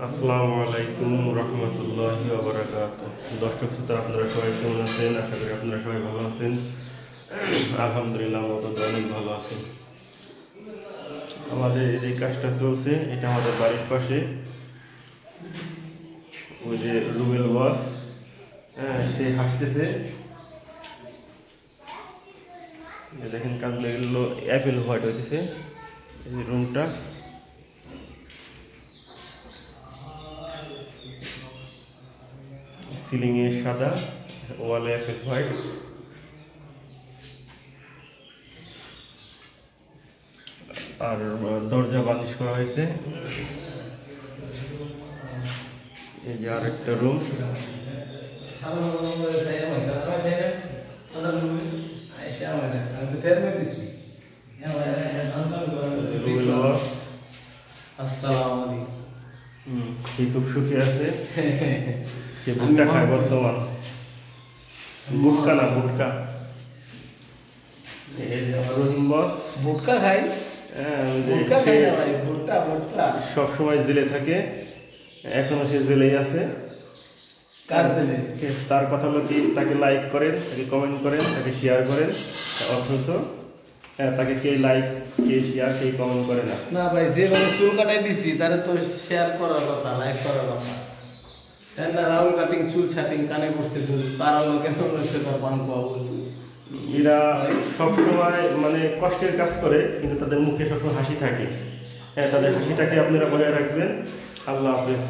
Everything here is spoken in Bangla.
আসসালামু আলাইকুম রহমতুল্লাহি ওয়া বারাকাতুহু। দর্শক শ্রোতা, আপনারা সবাই কেমন আছেন? আশা করি আপনারা সবাই ভালো আছেন। আলহামদুলিল্লাহ, আমরা তো অনেক ভালো আছি। আমাদের এই কাজটা চলছে, এটা আমাদের বাড়ির পাশে। ওই যে রুবেল ওয়াস, সে হাসতেছে। দেখেন, কাজ লেগে অ্যাপেল হোয়াইট হইতেছে। এই যে রুমটা, সিলিংয়ে সাদা, ওয়ালে অ্যাপেল হোয়াইট। আর দরজা বালিশ করা হয়েছে। এই যে আরেকটা রুম। সে খুব সুখী আছে। সে ভুট্টা খায় বর্তমান। ভুট্টা। রহিম বস ভুট্টা খাই। সব সময় জেলে থাকে, এখনো সে জেলেই আছে। তার কথা হলো কি, তাকে লাইক করেন, তাকে কমেন্ট করেন, তাকে শেয়ার করেন, অথচ তাকে কে লাইক কে শেয়ার সেই কমেন্ট করে না। না ভাই, যেভাবে চুল কাটাই দিছি তারে তো শেয়ার করার কথা, লাইক করার কথা। তাই না? রাহুল কাটিং, চুল ছাটিং, কানে করছে দুল, তারা লোকের তার পান পাওয়া বলছি। এরা সবসময় মানে কষ্টের কাজ করে, কিন্তু তাদের মুখে সবসময় হাসি থাকে। তাদের হাসিটাকে আপনারা বজায় রাখবেন। আল্লাহ হাফেজ।